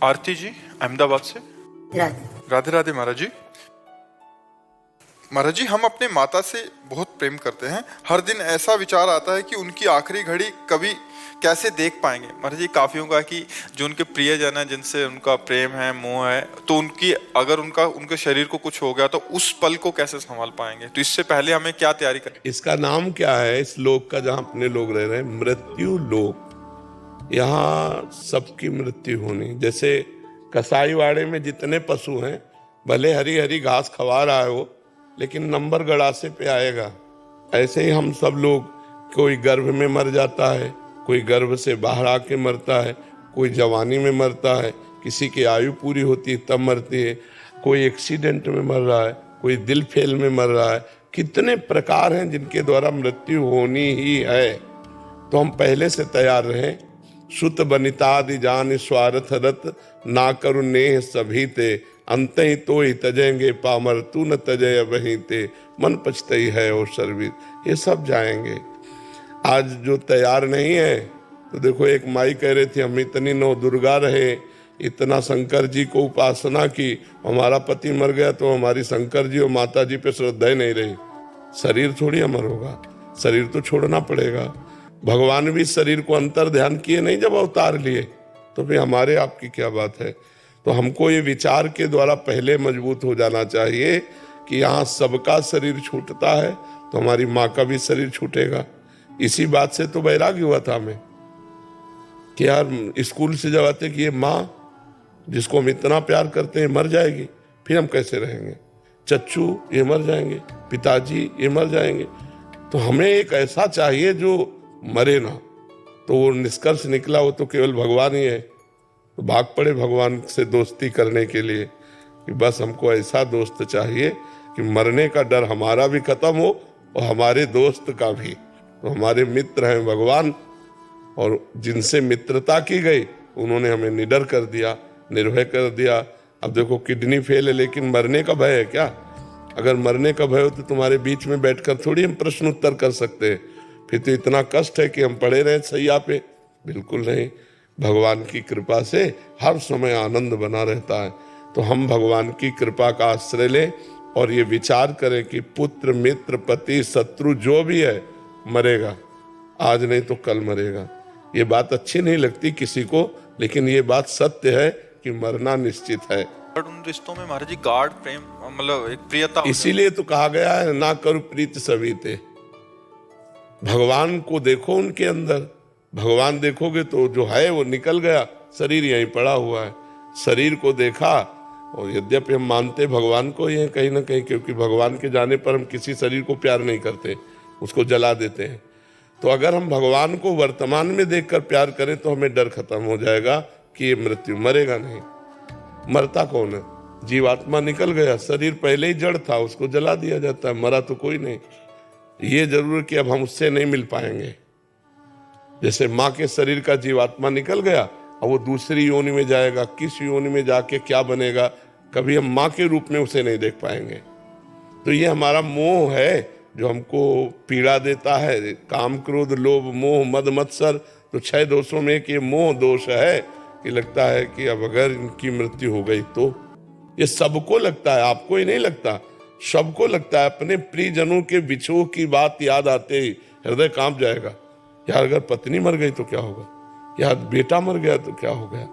आरती जी अहमदाबाद से। राधे राधे राधे महाराज जी। महाराज जी, हम अपने माता से बहुत प्रेम करते हैं। हर दिन ऐसा विचार आता है कि उनकी आखिरी घड़ी कभी कैसे देख पाएंगे। महाराज जी, काफियों का कि जो उनके प्रियजन है, जिनसे उनका प्रेम है, मोह है, तो उनकी अगर उनके शरीर को कुछ हो गया तो उस पल को कैसे संभाल पाएंगे। तो इससे पहले हमें क्या तैयारी करनी। इसका नाम क्या है इस लोक का, जहां अपने लोग रह रहे हैं? मृत्यु लोक। यहाँ सबकी मृत्यु होनी। जैसे कसाईवाड़े में जितने पशु हैं, भले हरी हरी घास खवा रहा है वो, लेकिन नंबर गड़ासे पे आएगा। ऐसे ही हम सब लोग, कोई गर्भ में मर जाता है, कोई गर्भ से बाहर आके मरता है, कोई जवानी में मरता है, किसी की आयु पूरी होती है तब मरती है, कोई एक्सीडेंट में मर रहा है, कोई दिल फेल में मर रहा है। कितने प्रकार हैं जिनके द्वारा मृत्यु होनी ही है। तो हम पहले से तैयार रहें। सुत बनितादि जान स्वार्थ रत, ना करु नेह सभी ते, अंत ही तो ही तजेंगे पामर, तू न तजय वहीं ते, मन पछतई है और सर्विस। ये सब जाएंगे। आज जो तैयार नहीं है, तो देखो एक माई कह रही थी, हम इतनी नौ दुर्गा रहे, इतना शंकर जी को उपासना की, हमारा पति मर गया तो हमारी शंकर जी और माता जी पे श्रद्धा ही नहीं रही। शरीर थोड़ी अमर होगा, शरीर तो छोड़ना पड़ेगा। भगवान भी शरीर को अंतर ध्यान किए नहीं जब अवतार लिए, तो फिर हमारे आपकी क्या बात है। तो हमको ये विचार के द्वारा पहले मजबूत हो जाना चाहिए कि यहाँ सबका शरीर छूटता है तो हमारी माँ का भी शरीर छूटेगा। इसी बात से तो वैराग्य हुआ था हमें कि यार स्कूल से जब आते कि ये माँ जिसको हम इतना प्यार करते हैं मर जाएगी, फिर हम कैसे रहेंगे। चच्चू ये मर जाएंगे, पिताजी ये मर जाएंगे, तो हमें एक ऐसा चाहिए जो मरे ना। तो वो निष्कर्ष निकला वो तो केवल भगवान ही है। तो भाग पड़े भगवान से दोस्ती करने के लिए कि बस हमको ऐसा दोस्त चाहिए कि मरने का डर हमारा भी खत्म हो और हमारे दोस्त का भी। तो हमारे मित्र हैं भगवान, और जिनसे मित्रता की गई उन्होंने हमें निडर कर दिया, निर्भय कर दिया। अब देखो किडनी फेल है लेकिन मरने का भय है क्या? अगर मरने का भय हो तो तुम्हारे बीच में बैठकर थोड़ी हम प्रश्न उत्तर कर सकते हैं। फिर तो इतना कष्ट है कि हम पड़े रहे सैया पे? बिल्कुल नहीं। भगवान की कृपा से हर समय आनंद बना रहता है। तो हम भगवान की कृपा का आश्रय लें और ये विचार करें कि पुत्र मित्र पति शत्रु जो भी है मरेगा, आज नहीं तो कल मरेगा। ये बात अच्छी नहीं लगती किसी को, लेकिन ये बात सत्य है कि मरना निश्चित है। उन रिश्तों में महाराज जी गाढ़ प्रेम, मतलब एक प्रियता, इसीलिए तो कहा गया है ना करो प्रीत सभी ते। भगवान को देखो उनके अंदर। भगवान देखोगे तो जो है वो निकल गया, शरीर यहीं पड़ा हुआ है। शरीर को देखा, और यद्यपि हम मानते भगवान को ये कहीं ना कहीं, क्योंकि भगवान के जाने पर हम किसी शरीर को प्यार नहीं करते, उसको जला देते हैं। तो अगर हम भगवान को वर्तमान में देखकर प्यार करें तो हमें डर खत्म हो जाएगा कि ये मृत्यु, मरेगा नहीं। मरता कौन है? जीवात्मा निकल गया, शरीर पहले ही जड़ था, उसको जला दिया जाता है, मरा तो कोई नहीं। ये जरूर कि अब हम उससे नहीं मिल पाएंगे। जैसे माँ के शरीर का जीवात्मा निकल गया, अब वो दूसरी योनि में जाएगा, किस योनि में जाके क्या बनेगा, कभी हम माँ के रूप में उसे नहीं देख पाएंगे। तो ये हमारा मोह है जो हमको पीड़ा देता है। काम क्रोध लोभ मोह मद मत्सर, तो 6 दोषों में एक ये मोह दोष है कि लगता है कि अब अगर इनकी मृत्यु हो गई तो। ये सबको लगता है, आपको ही नहीं लगता, सबको लगता है। अपने प्रियजनों के विछोह की बात याद आते ही हृदय कांप जाएगा। यार अगर पत्नी मर गई तो क्या होगा, यार बेटा मर गया तो क्या हो गया,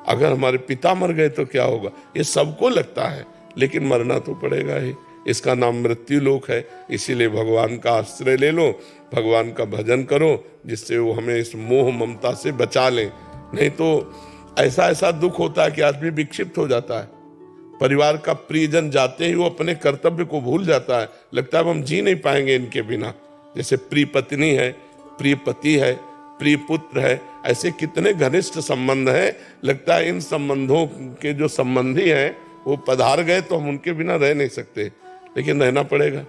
अगर हमारे पिता मर गए तो क्या होगा। ये सबको लगता है, लेकिन मरना तो पड़ेगा ही। इसका नाम मृत्यु लोक है। इसीलिए भगवान का आश्रय ले लो, भगवान का भजन करो, जिससे वो हमें इस मोह ममता से बचा लें। नहीं तो ऐसा ऐसा दुख होता है कि आदमी विक्षिप्त हो जाता है। परिवार का प्रियजन जाते ही वो अपने कर्तव्य को भूल जाता है, लगता है अब हम जी नहीं पाएंगे इनके बिना। जैसे प्रिय पत्नी है, प्रिय पति है, प्रिय पुत्र है, ऐसे कितने घनिष्ठ संबंध हैं। लगता है इन संबंधों के जो संबंधी हैं वो पधार गए तो हम उनके बिना रह नहीं सकते, लेकिन रहना पड़ेगा,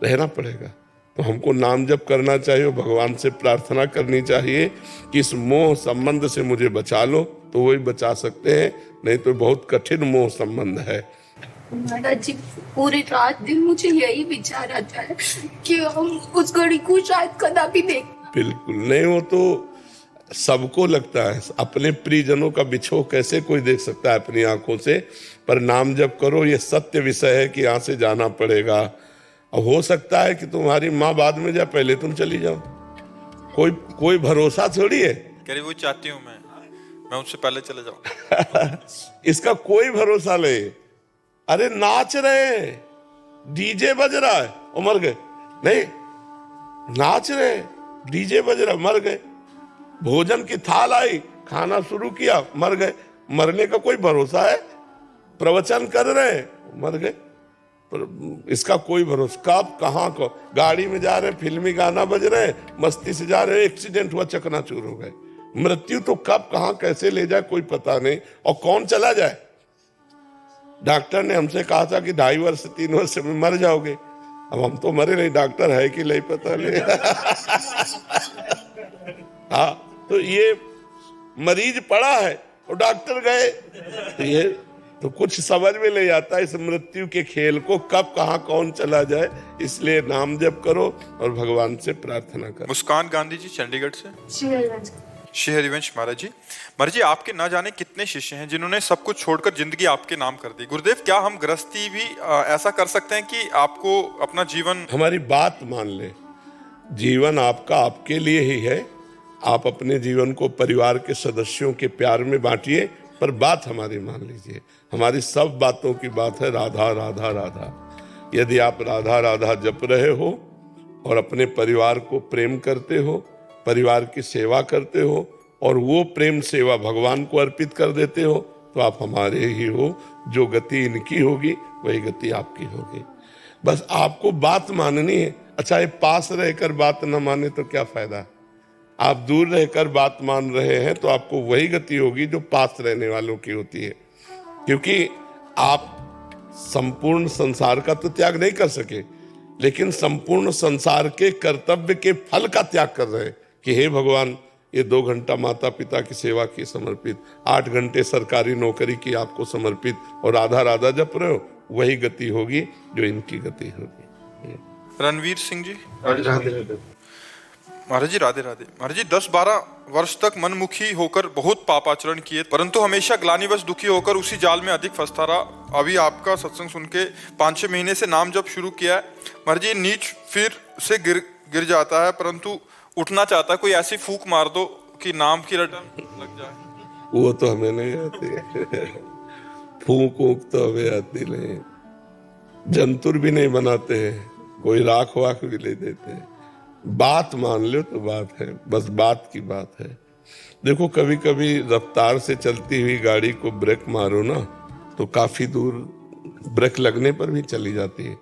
रहना पड़ेगा। तो हमको नाम जप करना चाहिए, भगवान से प्रार्थना करनी चाहिए कि इस मोह संबंध से मुझे बचा लो, तो वही बचा सकते हैं, नहीं तो बहुत कठिन मोह संबंध है। महाराज जी, पूरी रात दिन मुझे यही विचार आता है कि हम उस घड़ी को शायद कदापि देख। बिल्कुल नहीं, वो तो सबको लगता है अपने प्रियजनों का बिछोह कैसे कोई देख सकता है अपनी आंखों से, पर नाम जप करो, ये सत्य विषय है कि यहाँ से जाना पड़ेगा। अब हो सकता है कि तुम्हारी माँ बाद में जाए, पहले तुम चली जाओ, कोई भरोसा थोड़ी है। कह रही वो चाहती हूँ मैं उनसे पहले चले जाऊँ। इसका कोई भरोसा नहीं। अरे नाच रहे हैं, डीजे बज रहा है और मर गए, नहीं नाच रहे हैं, डीजे बज रहा, मर गए। भोजन की थाल आई, खाना शुरू किया, मर गए। मरने का कोई भरोसा है? प्रवचन कर रहे हैं, मर गए। पर इसका कोई भरोसा, कब कहाँ को। गाड़ी में जा रहे हैं, फिल्मी गाना बज रहे हैं, मस्ती से जा रहे हैं, एक्सीडेंट हुआ, चकनाचूर हो गए। मृत्यु तो कब कहाँ कैसे ले जाए कोई पता नहीं, और कौन चला जाए। डॉक्टर ने हमसे कहा था कि 2.5 वर्ष 3 वर्ष में मर जाओगे। अब हम तो मरे नहीं, डॉक्टर है कि नहीं पता नहीं। हाँ, तो ये मरीज पड़ा है और डॉक्टर गए, तो ये तो कुछ समझ में नहीं आता इस मृत्यु के खेल को, कब कहाँ कौन चला जाए। इसलिए नाम जप करो और भगवान से प्रार्थना करो। मुस्कान गांधी जी चंडीगढ़ से। श्री हरिवंश महाराज जी, आपके ना जाने कितने शिष्य हैं जिन्होंने सब कुछ छोड़कर जिंदगी आपके नाम कर दी। गुरुदेव, क्या हम गृहस्थी भी ऐसा कर सकते हैं कि आपको अपना जीवन, हमारी बात मान ले, जीवन आपका आपके लिए ही है। आप अपने जीवन को परिवार के सदस्यों के प्यार में बांटिए, पर बात हमारी मान लीजिए। हमारी सब बातों की बात है राधा राधा राधा। यदि आप राधा राधा जप रहे हो और अपने परिवार को प्रेम करते हो, परिवार की सेवा करते हो और वो प्रेम सेवा भगवान को अर्पित कर देते हो, तो आप हमारे ही हो। जो गति इनकी होगी वही गति आपकी होगी। बस आपको बात माननी है। अच्छा, ये पास रहकर बात न माने तो क्या फायदा। आप दूर रहकर बात मान रहे हैं तो आपको वही गति होगी जो पास रहने वालों की होती है। क्योंकि आप संपूर्ण संसार का तो त्याग नहीं कर सके, लेकिन संपूर्ण संसार के कर्तव्य के फल का त्याग कर रहे हैं कि हे भगवान, ये 2 घंटा माता पिता की सेवा की समर्पित, 8 घंटे सरकारी नौकरी की आपको समर्पित, और राधा राधा जप रहे हो, वही गति होगी जो इनकी गति होगी। रणवीर सिंह जी। महाराज जी राधे राधे। महाराज जी, 10-12 वर्ष तक मनमुखी होकर बहुत पापाचरण किए, परंतु हमेशा ग्लानिवश दुखी होकर उसी जाल में अधिक फंसता रहा। अभी आपका सत्संग सुन के 5-6 महीने से नाम जप शुरू किया है। महाराज जी, नीच फिर से गिर जाता है, परंतु उठना चाहता है। कोई ऐसी फूंक मार दो कि नाम की रटन लग जाए। वो तो हमें नहीं आती। फूंक तो हमें आती नहीं। जंतुर भी नहीं बनाते हैं, कोई राख वाख भी नहीं देते। बात मान लो तो बात है, बस बात की बात है। देखो, कभी कभी रफ्तार से चलती हुई गाड़ी को ब्रेक मारो ना, तो काफी दूर ब्रेक लगने पर भी चली जाती है।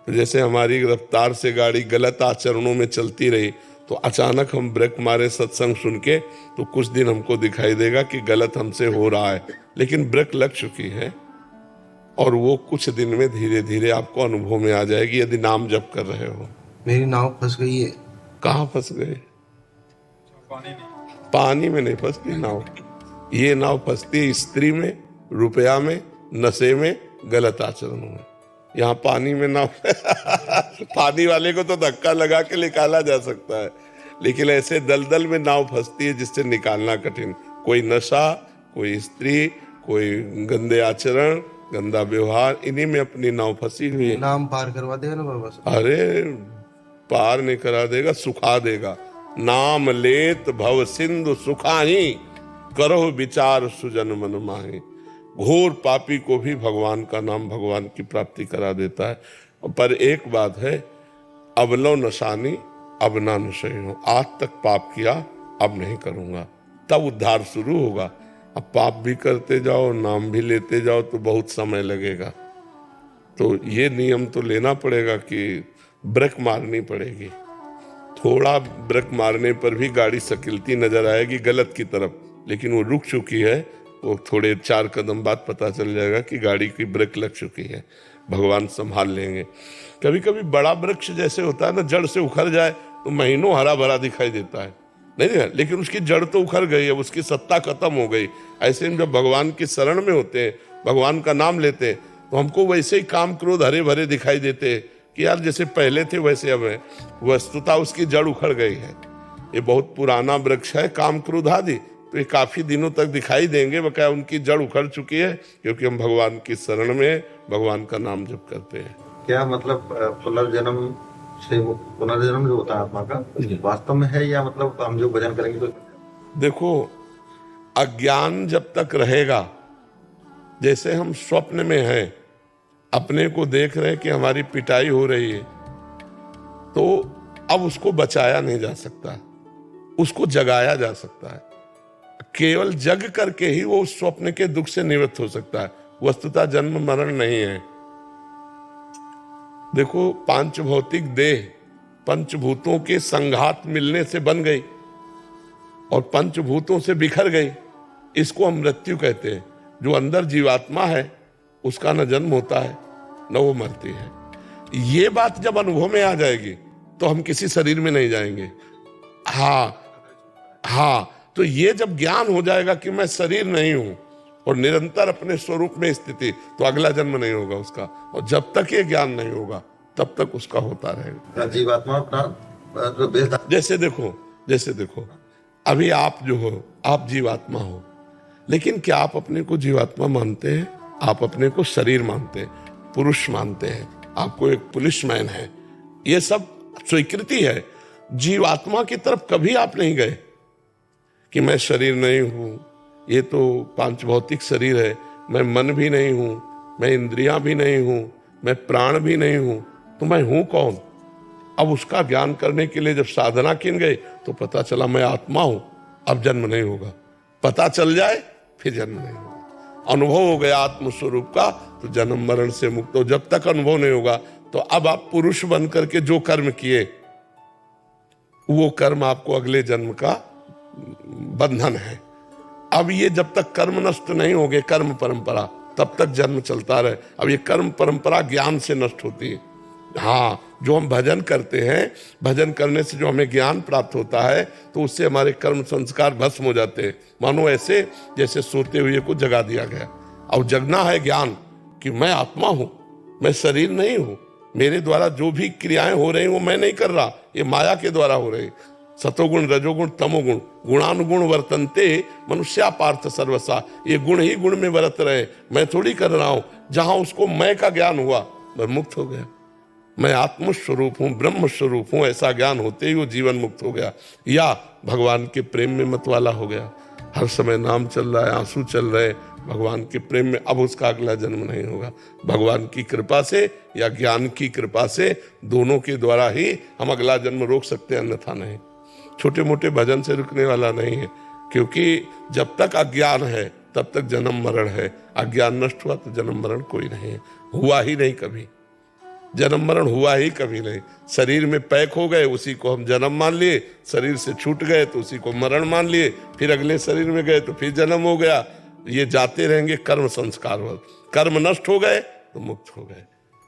तो जैसे हमारी रफ्तार से गाड़ी गलत आचरणों में चलती रही, तो अचानक हम ब्रेक मारे सत्संग सुन के, तो कुछ दिन हमको दिखाई देगा कि गलत हमसे हो रहा है, लेकिन ब्रेक लग चुकी है। और वो कुछ दिन में धीरे धीरे आपको अनुभव में आ जाएगी, यदि नाम जप कर रहे हो। मेरी नाव फंस गई है। कहाँ फंस गए? पानी में नहीं फंसती नाव। ये नाव फंसती है स्त्री में, रुपया में, नशे में, गलत आचरणों में। यहाँ पानी में नाव पानी वाले को तो धक्का लगा के निकाला जा सकता है, लेकिन ऐसे दलदल में नाव फंसती है जिससे निकालना कठिन। कोई नशा, कोई स्त्री, कोई गंदे आचरण, गंदा व्यवहार, इन्हीं में अपनी नाव फंसी हुई है। नाम पार करवा देगा ना बाबा साहब? अरे पार नहीं करा देगा, सुखा देगा। नाम लेत भव सिंधु सुखाही, करो विचार सुजन मन माही। घोर पापी को भी भगवान का नाम भगवान की प्राप्ति करा देता है। पर एक बात है, अब लो नशानी अब ना नशे हो। आज तक पाप किया, अब नहीं करूंगा, तब उद्धार शुरू होगा। अब पाप भी करते जाओ, नाम भी लेते जाओ, तो बहुत समय लगेगा। तो ये नियम तो लेना पड़ेगा कि ब्रेक मारनी पड़ेगी। थोड़ा ब्रेक मारने पर भी गाड़ी सकिलती नजर आएगी गलत की तरफ, लेकिन वो रुक चुकी है। वो थोड़े 4 कदम बाद पता चल जाएगा कि गाड़ी की ब्रेक लग चुकी है। भगवान संभाल लेंगे। कभी कभी बड़ा वृक्ष जैसे होता है ना, जड़ से उखड़ जाए तो महीनों हरा भरा दिखाई देता है, नहीं, लेकिन उसकी जड़ तो उखड़ गई है, उसकी सत्ता खत्म हो गई। ऐसे में जब भगवान की शरण में होते हैं, भगवान का नाम लेते हैं, तो हमको वैसे ही काम क्रोध हरे भरे दिखाई देते हैं कि यार जैसे पहले थे वैसे अब है। वस्तुतः उसकी जड़ उखड़ गई है। ये बहुत पुराना वृक्ष है काम क्रोध आदि, तो ये काफी दिनों तक दिखाई देंगे, बकाया उनकी जड़ उखड़ चुकी है, क्योंकि हम भगवान की शरण में भगवान का नाम जप करते हैं। क्या मतलब पुनर्जन्म से पुनर्जन्म जो होता है आत्मा का वास्तव में है, या मतलब हम जो भजन करेंगे तो? देखो, अज्ञान जब तक रहेगा, जैसे हम स्वप्न में हैं, अपने को देख रहे हैं कि हमारी पिटाई हो रही है, तो अब उसको बचाया नहीं जा सकता, उसको जगाया जा सकता है। केवल जग करके ही वो उस स्वप्न के दुख से निवृत्त हो सकता है। वस्तुतः जन्म मरण नहीं है। देखो, पांच भौतिक देह पंचभूतों के संघात मिलने से बन गई और पंचभूतों से बिखर गई, इसको हम मृत्यु कहते हैं। जो अंदर जीवात्मा है उसका न जन्म होता है न वो मरती है। ये बात जब अनुभव में आ जाएगी तो हम किसी शरीर में नहीं जाएंगे। हाँ, तो ये जब ज्ञान हो जाएगा कि मैं शरीर नहीं हूं और निरंतर अपने स्वरूप में स्थिति, तो अगला जन्म नहीं होगा उसका। और जब तक ये ज्ञान नहीं होगा तब तक उसका होता रहेगा। जीवात्मा अपना जैसे देखो अभी आप जो हो, आप जीवात्मा हो, लेकिन क्या आप अपने को जीवात्मा मानते हैं? आप अपने को शरीर मानते हैं, पुरुष मानते हैं, आपको एक पुलिसमैन है, ये सब स्वीकृति है। जीवात्मा की तरफ कभी आप नहीं गए कि मैं शरीर नहीं हूं, ये तो पांच भौतिक शरीर है, मैं मन भी नहीं हूं, मैं इंद्रियां भी नहीं हूं, मैं प्राण भी नहीं हूं, तो मैं हूं कौन? अब उसका ज्ञान करने के लिए जब साधना किन गए तो पता चला मैं आत्मा हूं, अब जन्म नहीं होगा। पता चल जाए फिर जन्म नहीं होगा। अनुभव हो गया आत्मस्वरूप का तो जन्म मरण से मुक्त हो। जब तक अनुभव नहीं होगा तो अब आप पुरुष बन करके जो कर्म किए वो कर्म आपको अगले जन्म का बंधन है। अब ये जब तक कर्म नष्ट नहीं होंगे, कर्म परंपरा, तब तक जन्म चलता रहे। अब ये कर्म परंपरा ज्ञान से नष्ट होती है। हाँ, जो हम भजन करते हैं, भजन करने से जो हमें ज्ञान प्राप्त होता है तो उससे हमारे कर्म संस्कार भस्म हो जाते हैं। मानो ऐसे जैसे सोते हुए को जगा दिया गया। और जगना है ज्ञान कि मैं आत्मा हूं, मैं शरीर नहीं हूं, मेरे द्वारा जो भी क्रियाएं हो रही वो मैं नहीं कर रहा, ये माया के द्वारा हो रही। सतोगुण रजोगुण तमोगुण गुणानुगुण वर्तन्ते मनुष्या पार्थ सर्वसा, ये गुण ही गुण में वर्त रहे, मैं थोड़ी कर रहा हूं। जहां उसको मैं का ज्ञान हुआ वह मुक्त हो गया। मैं आत्मस्वरूप हूं, ब्रह्म स्वरूप हूं, ऐसा ज्ञान होते ही वो जीवन मुक्त हो गया, या भगवान के प्रेम में मतवाला हो गया। हर समय नाम चल रहा है, आंसू चल रहे भगवान के प्रेम में, अब उसका अगला जन्म नहीं होगा। भगवान की कृपा से या ज्ञान की कृपा से, दोनों के द्वारा ही हम अगला जन्म रोक सकते हैं, अन्यथा नहीं। छोटे मोटे भजन से रुकने वाला नहीं है, क्योंकि जब तक अज्ञान है तब तक जन्म मरण है। अज्ञान नष्ट हुआ तो जन्म मरण कोई नहीं है, हुआ ही नहीं कभी। जन्म मरण हुआ ही कभी नहीं। शरीर में पैक हो गए उसी को हम जन्म मान लिए, शरीर से छूट गए तो उसी को मरण मान लिए, फिर अगले शरीर में गए तो फिर जन्म हो गया। ये जाते रहेंगे कर्म संस्कार। कर्म नष्ट हो गए तो मुक्त हो गए,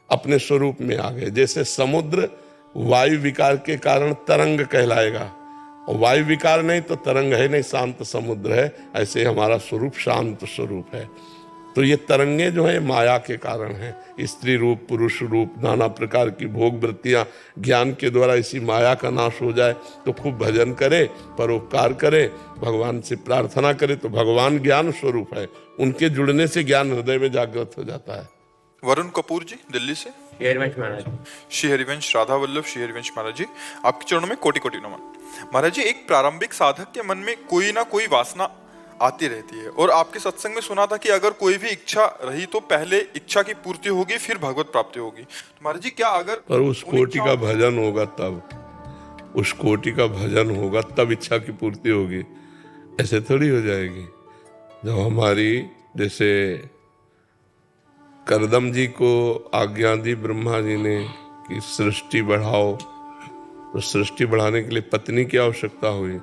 अपने स्वरूप में आ गए। जैसे समुद्र वायु विकार के कारण तरंग कहलाएगा, और वायु विकार नहीं तो तरंग है नहीं, शांत समुद्र है। ऐसे हमारा स्वरूप शांत स्वरूप है। तो ये तरंगे जो है माया के कारण है। स्त्री रूप, पुरुष रूप, नाना प्रकार की भोग वृत्तियां, ज्ञान के द्वारा इसी माया का नाश हो जाए तो खूब भजन करे, परोपकार करे, भगवान से प्रार्थना करे, तो भगवान ज्ञान स्वरूप है, उनके जुड़ने से ज्ञान हृदय में जागृत हो जाता है। वरुण कपूर जी दिल्ली से। श्री हरिवंश राधा वल्लभ, श्री हरिवंश महाराज जी, आपके चरणों में कोटि कोटि नमन। महाराज जी, एक प्रारंभिक साधक के मन में कोई ना कोई वासना आती रहती है, और आपके सत्संग में सुना था कि अगर कोई भी इच्छा रही तो पहले इच्छा की पूर्ति होगी, फिर भगवत प्राप्ति होगी। तो महाराज जी, क्या अगर पर उस कोटि का भजन होगा तब, उस कोटि का भजन होगा तब इच्छा की पूर्ति होगी, ऐसे थोड़ी हो जाएगी। जब हमारी, जैसे करदम जी को आज्ञा दी ब्रह्मा जी ने कि सृष्टि बढ़ाओ, तो सृष्टि बढ़ाने के लिए पत्नी की आवश्यकता हुई,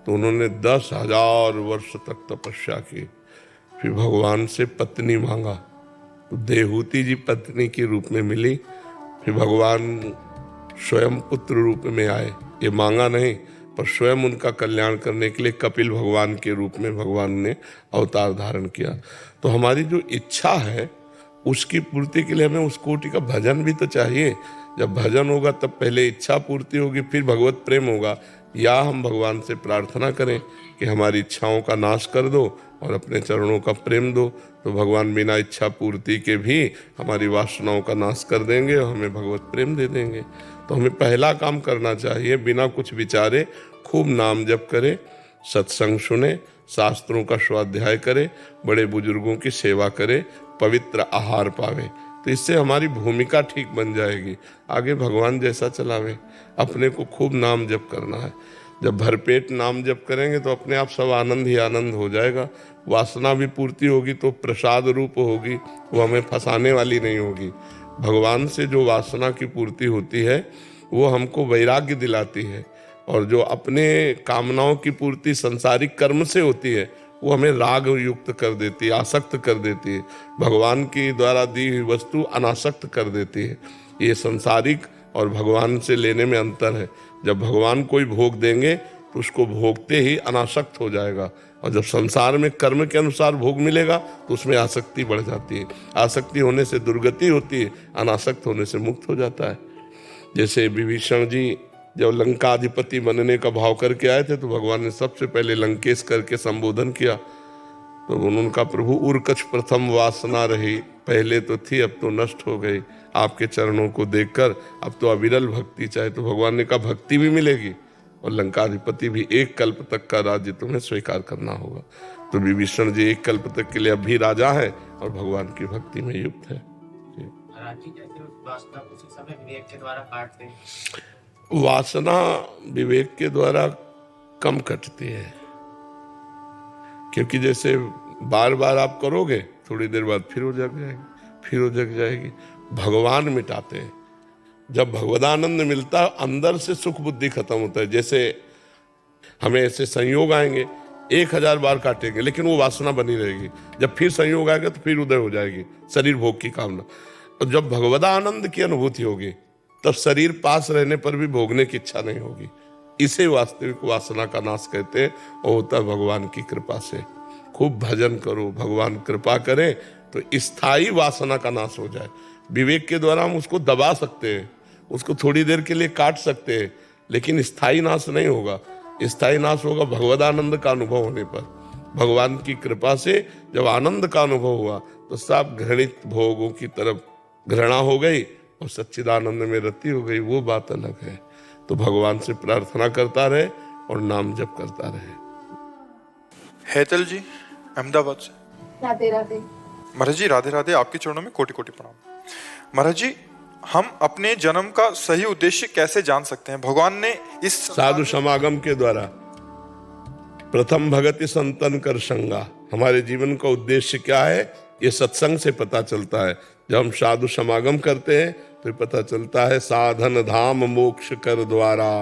तो उन्होंने 10,000 वर्ष तक तपस्या की, फिर भगवान से पत्नी मांगा, तो देहूति जी पत्नी के रूप में मिली, फिर भगवान स्वयं पुत्र रूप में आए। ये मांगा नहीं, पर स्वयं उनका कल्याण करने के लिए कपिल भगवान के रूप में भगवान ने अवतार धारण किया। तो हमारी जो इच्छा है उसकी पूर्ति के लिए हमें उस कोटि का भजन भी तो चाहिए। जब भजन होगा तब पहले इच्छा पूर्ति होगी, फिर भगवत प्रेम होगा। या हम भगवान से प्रार्थना करें कि हमारी इच्छाओं का नाश कर दो और अपने चरणों का प्रेम दो, तो भगवान बिना इच्छा पूर्ति के भी हमारी वासनाओं का नाश कर देंगे और हमें भगवत प्रेम दे देंगे। तो हमें पहला काम करना चाहिए, बिना कुछ विचारे खूब नाम जप करे, सत्संग सुने, शास्त्रों का स्वाध्याय करे, बड़े बुजुर्गों की सेवा करे, पवित्र आहार पावे। तो इससे हमारी भूमिका ठीक बन जाएगी, आगे भगवान जैसा चलावे। अपने को खूब नाम जप करना है। जब भरपेट नाम जप करेंगे तो अपने आप सब आनंद ही आनंद हो जाएगा। वासना भी पूर्ति होगी तो प्रसाद रूप होगी, वो हमें फंसाने वाली नहीं होगी। भगवान से जो वासना की पूर्ति होती है वो हमको वैराग्य दिलाती है, और जो अपने कामनाओं की पूर्ति संसारिक कर्म से होती है वो हमें राग युक्त कर देती है, आसक्त कर देती है। भगवान की द्वारा दी हुई वस्तु अनासक्त कर देती है। ये संसारिक और भगवान से लेने में अंतर है। जब भगवान कोई भोग देंगे तो उसको भोगते ही अनासक्त हो जाएगा, और जब संसार में कर्म के अनुसार भोग मिलेगा तो उसमें आसक्ति बढ़ जाती है। आसक्ति होने से दुर्गति होती है, अनासक्त होने से मुक्त हो जाता है। जैसे विभीषण जी जब लंकाधिपति बनने का भाव करके आए थे तो भगवान ने सबसे पहले लंकेश करके संबोधन किया। तो उनका प्रभु उर्कछ प्रथम वासना रही, पहले तो थी अब तो नष्ट हो गई। आपके चरणों को देखकर अब तो अविरल भक्ति चाहे। तो भगवान ने कहा भक्ति भी मिलेगी और लंकाधिपति भी, 1 कल्प तक का राज्य तुम्हें स्वीकार करना होगा। तो विभीषण जी 1 कल्प तक के लिए अब भी राजा है और भगवान की भक्ति में युक्त है। वासना विवेक के द्वारा कम कटती है, क्योंकि जैसे बार बार आप करोगे थोड़ी देर बाद फिर वो जग जाएगी, फिर वो जग जाएगी। भगवान मिटाते हैं। जब भगवदानंद मिलता है अंदर से सुख बुद्धि खत्म होता है। जैसे हमें ऐसे संयोग आएंगे, 1000 बार काटेंगे लेकिन वो वासना बनी रहेगी। जब फिर संयोग आएगा तो फिर उदय हो जाएगी शरीर भोग की कामना। और जब भगवदानंद की अनुभूति होगी तब शरीर पास रहने पर भी भोगने की इच्छा नहीं होगी। इसे वास्तविक वासना का नाश कहते हैं, और होता है भगवान की कृपा से। खूब भजन करो, भगवान कृपा करें तो स्थायी वासना का नाश हो जाए। विवेक के द्वारा हम उसको दबा सकते हैं, उसको थोड़ी देर के लिए काट सकते हैं, लेकिन स्थायी नाश नहीं होगा। स्थायी नाश होगा भगवदानंद का अनुभव होने पर। भगवान की कृपा से जब आनंद का अनुभव हुआ तो सब घृणित भोगों की तरफ घृणा हो गई और सच्चिदानंद में रति हो गई, वो बात अलग है। तो भगवान से प्रार्थना करता रहे और नाम जप करता रहे। हेतल जी अहमदाबाद से। राधे राधे। महाराज जी राधे राधे, आपके चरणों में कोटि कोटि प्रणाम। महाराज जी, हम अपने जन्म का सही उद्देश्य कैसे जान सकते हैं? भगवान ने इस साधु समागम के द्वारा प्रथम भगति संतन कर संगा। हमारे जीवन का उद्देश्य क्या है ये सत्संग से पता चलता है। जब हम साधु समागम करते हैं तो पता चलता है साधन धाम मोक्ष कर द्वारा।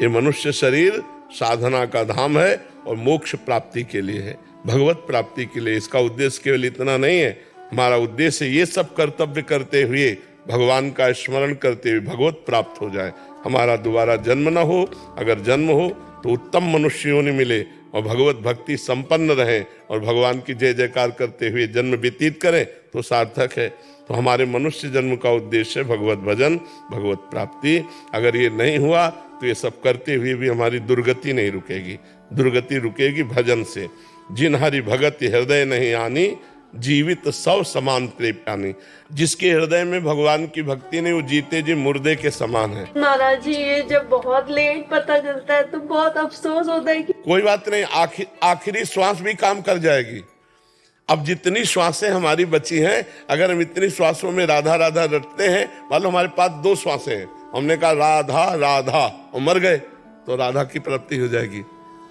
ये मनुष्य शरीर साधना का धाम है और मोक्ष प्राप्ति के लिए है, भगवत प्राप्ति के लिए। इसका उद्देश्य केवल इतना नहीं है, हमारा उद्देश्य ये सब कर्तव्य करते हुए भगवान का स्मरण करते हुए भगवत प्राप्त हो जाए। हमारा दोबारा जन्म न हो, अगर जन्म हो तो उत्तम मनुष्य योनि मिले और भगवत भक्ति संपन्न रहे और भगवान की जय जयकार करते हुए जन्म व्यतीत करें तो सार्थक है। तो हमारे मनुष्य जन्म का उद्देश्य है भगवत भजन, भगवत प्राप्ति। अगर ये नहीं हुआ तो ये सब करते हुए भी हमारी दुर्गति नहीं रुकेगी। दुर्गति रुकेगी भजन से। जिन हरि भगत हृदय नहीं आनी, जीवित सौ समान प्रेप्यानी। जिसके हृदय में भगवान की भक्ति नहीं, वो जीते जी मुर्दे के समान है। महाराज जी, ये जब बहुत लेट पता चलता है तो बहुत अफसोस होता है कि कोई बात नहीं, आखिरी श्वास भी काम कर जाएगी। अब जितनी श्वासें हमारी बची हैं, अगर हम इतनी श्वासों में राधा राधा रटते हैं, मान लो हमारे पास 2 श्वासें हैं, हमने कहा राधा राधा और मर गए तो राधा की प्राप्ति हो जाएगी।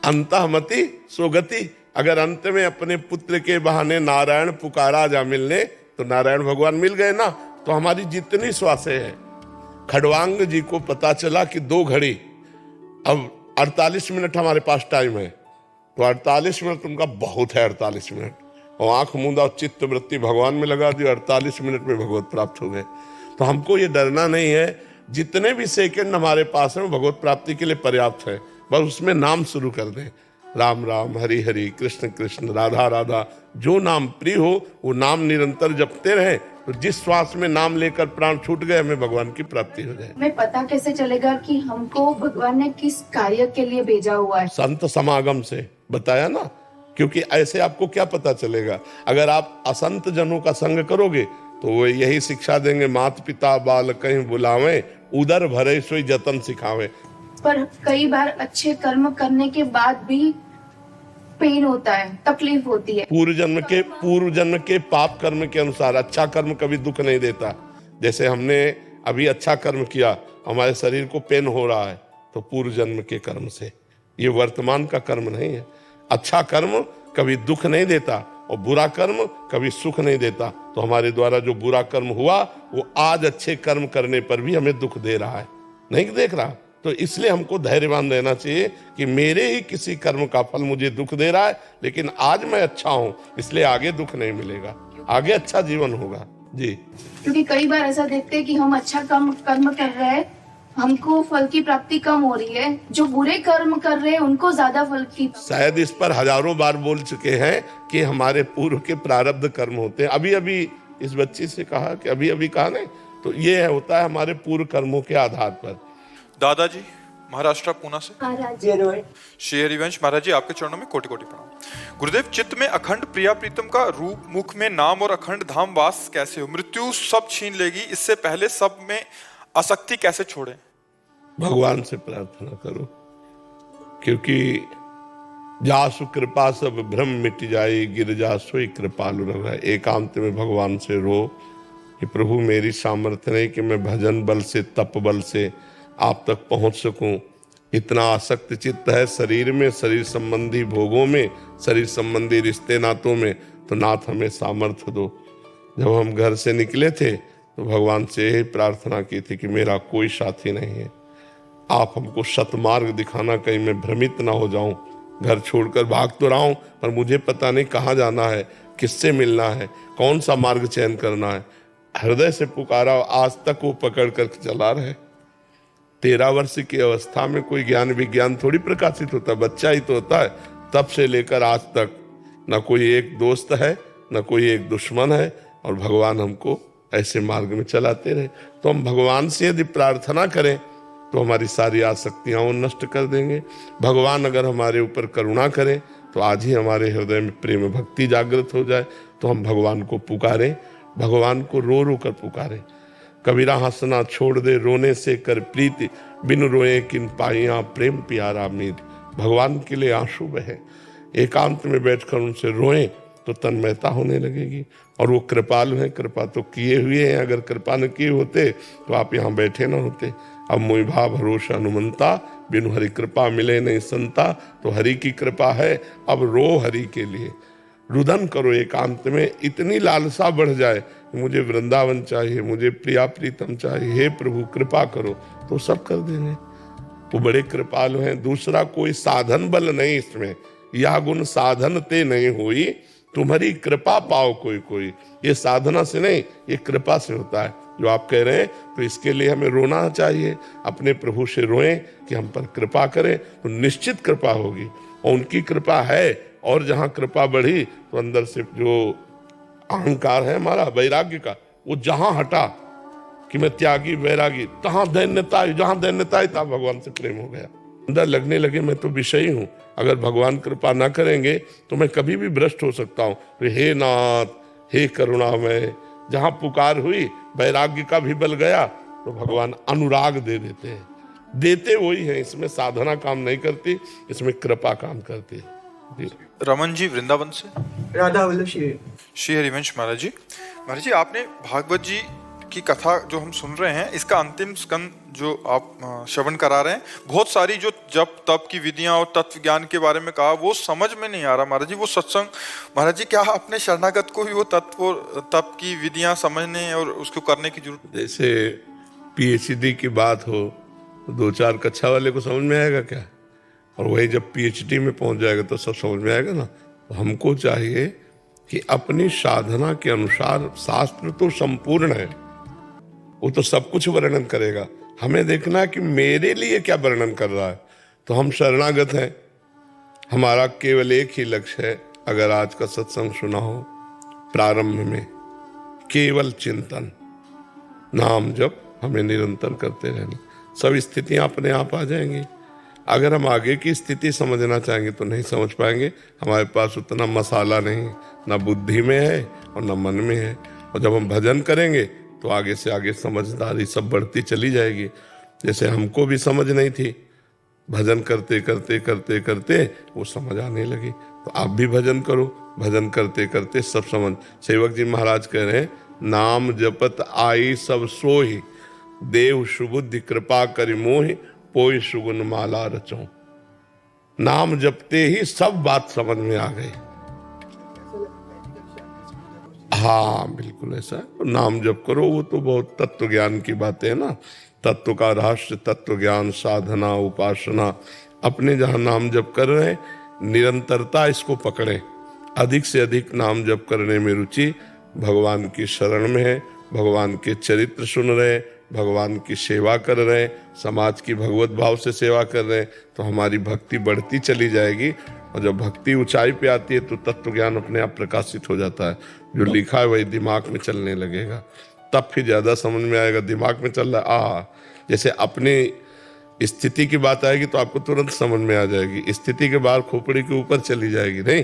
अंतःमति सोगति। अगर अंत में अपने पुत्र के बहाने नारायण पुकारा जा मिलने तो नारायण भगवान मिल गए ना। तो हमारी जितनी श्वासें हैं, खड़वांग जी को पता चला कि 2 घड़ी, अब 48 मिनट हमारे पास टाइम है, तो 48 मिनट उनका बहुत है। 48 मिनट और आंख मूंदा और चित्त वृत्ति भगवान में लगा दी, 48 मिनट में भगवत प्राप्त हो गए। तो हमको ये डरना नहीं है, जितने भी सेकंड हमारे पास हैं भगवत प्राप्ति के लिए पर्याप्त है। बस उसमें नाम शुरू कर दें, राम राम, हरि हरि, कृष्ण कृष्ण, राधा राधा। जो नाम प्रिय हो वो नाम निरंतर जपते रहें, तो जिस श्वास में नाम लेकर प्राण छूट गए हमें भगवान की प्राप्ति हो जाए। हमें पता कैसे चलेगा कि हमको भगवान ने किस कार्य के लिए भेजा हुआ है? संत समागम से बताया ना, क्योंकि ऐसे आपको क्या पता चलेगा? अगर आप असंत जनों का संग करोगे तो वो यही शिक्षा देंगे, मात पिता बाल कहीं बुलावे, उदर भरे सोई जतन सिखावे। पर कई बार अच्छे कर्म करने के बाद भी पेन होता है, तकलीफ होती है। पूर्व जन्म के पाप कर्म के अनुसार अच्छा कर्म कभी दुख नहीं देता। जैसे हमने अभी अच्छा कर्म किया, हमारे शरीर को पेन हो रहा है, तो पूर्व जन्म के कर्म से, ये वर्तमान का कर्म नहीं है। अच्छा कर्म कभी दुख नहीं देता और बुरा कर्म कभी सुख नहीं देता। तो हमारे द्वारा जो बुरा कर्म हुआ वो आज अच्छे कर्म करने पर भी हमें दुख दे रहा है, नहीं देख रहा। तो इसलिए हमको धैर्यवान रहना चाहिए कि मेरे ही किसी कर्म का फल मुझे दुख दे रहा है, लेकिन आज मैं अच्छा हूं, इसलिए आगे दुख नहीं मिलेगा, आगे अच्छा जीवन होगा जी। क्योंकि कई बार ऐसा देखते हैं कि हम अच्छा कर्म कर रहे हैं, हमको फल की प्राप्ति कम हो रही है, जो बुरे कर्म कर रहे हैं उनको ज्यादा फल की। शायद इस पर हजारों बार बोल चुके हैं कि हमारे पूर्व के प्रारब्ध कर्म होते हैं। अभी अभी इस बच्ची से कहा कि अभी कहा नहीं, तो ये होता है हमारे पूर्व कर्मों के आधार पर। दादाजी महाराष्ट्र पूना से महाराज श्री हरिवंश महाराज जी, आपके चरणों में कोटि कोटि प्रणाम। गुरुदेव, चित्त में अखंड प्रिया प्रीतम का रूप, मुख में नाम और अखंड धाम वास कैसे हो? मृत्यु सब छीन लेगी, इससे पहले सब में आसक्ति कैसे छोड़े? भगवान से प्रार्थना करो, क्योंकि जासु कृपा सब भ्रम मिट जाए, गिर जासु कृपालु रघु। एकांत में भगवान से रो कि प्रभु मेरी सामर्थ्य नहीं कि मैं भजन बल से तप बल से आप तक पहुंच सकूं। इतना आसक्त चित्त है शरीर में, शरीर संबंधी भोगों में, शरीर संबंधी रिश्ते नातों में, तो नाथ हमें सामर्थ्य दो। जब हम घर से निकले थे तो भगवान से यही प्रार्थना की थी कि मेरा कोई साथी नहीं है, आप हमको सतमार्ग दिखाना, कहीं मैं भ्रमित ना हो जाऊं। घर छोड़कर भाग तो रहा हूं पर मुझे पता नहीं कहाँ जाना है, किससे मिलना है, कौन सा मार्ग चयन करना है। हृदय से पुकारा, आज तक वो पकड़ कर चला रहे। 13 वर्ष की अवस्था में कोई ज्ञान विज्ञान थोड़ी प्रकाशित होता है, बच्चा ही तो होता है। तब से लेकर आज तक न कोई एक दोस्त है, न कोई एक दुश्मन है, और भगवान हमको ऐसे मार्ग में चलाते रहे। तो हम भगवान से यदि प्रार्थना करें तो हमारी सारी आसक्तियां वो नष्ट कर देंगे। भगवान अगर हमारे ऊपर करुणा करें तो आज ही हमारे हृदय में प्रेम भक्ति जागृत हो जाए, तो हम भगवान को पुकारें, भगवान को रो रो कर पुकारें। कबीरा हंसना छोड़ दे रोने से कर प्रीति, बिन रोए किन पाइया प्रेम प्यारा मीत। भगवान के लिए आंसू बहे, एकांत में बैठकर उनसे रोएं तो तन्मयता होने लगेगी। और वो कृपालु हैं, कृपा तो किए हुए हैं, अगर कृपा न किए होते तो आप यहाँ बैठे न होते। अब मोहि भाव भरोसा अनुमंता, बिनु हरि कृपा मिले नहीं संता। तो हरि की कृपा है, अब रो हरि के लिए, रुदन करो एकांत में। इतनी लालसा बढ़ जाए, मुझे वृंदावन चाहिए, मुझे प्रिया प्रीतम चाहिए, हे प्रभु कृपा करो, तो सब कर देंगे। वो बड़े कृपालु हैं। दूसरा कोई साधन बल नहीं इसमें, यह गुण साधन ते नहीं हुई, तुम्हारी कृपा पाओ कोई कोई। ये साधना से नहीं, ये कृपा से होता है जो आप कह रहे हैं। तो इसके लिए हमें रोना चाहिए, अपने प्रभु से रोएं कि हम पर कृपा करें, तो निश्चित कृपा होगी। और उनकी कृपा है, और जहां कृपा बढ़ी तो अंदर से जो अहंकार है हमारा वैराग्य का, वो जहां हटा कि मैं त्यागी वैरागी, तहां दैन्यता, जहां दैन्यता तहां भगवान से प्रेम हो गया। अंदर लगने लगे मैं तो विषयी हूं, अगर भगवान कृपा ना करेंगे तो मैं कभी भी भ्रष्ट हो सकता हूं। तो हे नाथ, हे करुणामय, जहां पुकार हुई वैराग्य का भी बल गया, तो भगवान अनुराग दे देते हैं। देते वही है, इसमें साधना काम नहीं करती, इसमें कृपा काम करती है। रमन जी वृंदावन से राधा वल्लभ श्री हरिवंश महाराज जी, आपने भागवत जी की कथा जो हम सुन रहे हैं, इसका अंतिम स्कंद जो आप श्रवण करा रहे हैं, बहुत सारी जो जप तप की विधियां और तत्व ज्ञान के बारे में कहा, वो समझ में नहीं आ रहा महाराज जी। वो सत्संग महाराज जी, क्या अपने शरणागत को भी वो तत्व और तप की विधियां समझने और उसको करने की जरूरत? जैसे पीएचडी की बात हो तो 2-4 कक्षा वाले को समझ में आएगा क्या? और वही जब पीएचडी में पहुंच जाएगा तो सब समझ में आएगा ना। तो हमको चाहिए कि अपनी साधना के अनुसार, शास्त्र तो संपूर्ण है, वो तो सब कुछ वर्णन करेगा, हमें देखना है कि मेरे लिए क्या वर्णन कर रहा है। तो हम शरणागत हैं, हमारा केवल एक ही लक्ष्य है। अगर आज का सत्संग सुना हो प्रारंभ में केवल चिंतन, नाम जप हमें निरंतर करते रहना, सब स्थितियां अपने आप आ जाएंगी। अगर हम आगे की स्थिति समझना चाहेंगे तो नहीं समझ पाएंगे, हमारे पास उतना मसाला नहीं, ना बुद्धि में है और ना मन में है। और जब हम भजन करेंगे तो आगे से आगे समझदारी सब बढ़ती चली जाएगी। जैसे हमको भी समझ नहीं थी, भजन करते करते करते करते वो समझ आने लगी। तो आप भी भजन करो, भजन करते करते सब समझ। सेवक जी महाराज कह रहे हैं, नाम जपत आई सब सोहि, देव सुबुद्धि कृपा करि मोहि, पोइ सुगुन माला रचो। नाम जपते ही सब बात समझ में आ गई। हाँ बिल्कुल ऐसा है, नाम जप करो, वो तो बहुत तत्व ज्ञान की बातें है ना, तत्व का रहस्य, तत्व ज्ञान, साधना, उपासना। अपने जहाँ नाम जप कर रहे हैं, निरंतरता इसको पकड़े, अधिक से अधिक नाम जप करने में रुचि, भगवान की शरण में है, भगवान के चरित्र सुन रहे हैं, भगवान की सेवा कर रहे हैं, समाज की भगवत भाव से सेवा कर रहे हैं, तो हमारी भक्ति बढ़ती चली जाएगी। और जब भक्ति ऊंचाई पे आती है तो तत्व ज्ञान अपने आप प्रकाशित हो जाता है, जो लिखा है वही दिमाग में चलने लगेगा, तब फिर ज्यादा समझ में आएगा। दिमाग में चल रहा है, जैसे अपनी स्थिति की बात आएगी तो आपको तुरंत समझ में आ जाएगी, स्थिति के बाद खोपड़ी के ऊपर चली जाएगी। नहीं,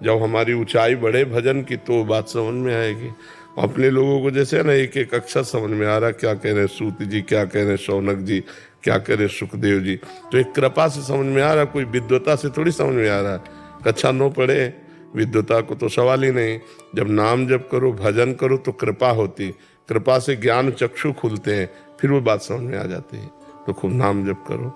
जब हमारी ऊंचाई बढ़े भजन की तो बात समझ में आएगी। अपने लोगों को जैसे ना एक एक अक्षर समझ में आ रहा, क्या कह रहे हैं सूत जी, क्या कह रहे हैं शौनक जी, क्या कह रहे हैं सुखदेव जी, तो एक कृपा से समझ में आ रहा, कोई विद्वता से थोड़ी समझ में आ रहा है। कक्षा 9 पढ़े, विद्वता को तो सवाल ही नहीं। जब नाम जप करो, भजन करो तो कृपा होती, कृपा से ज्ञान चक्षु खुलते हैं, फिर वो बात समझ में आ जाती है। तो खूब नाम जप करो।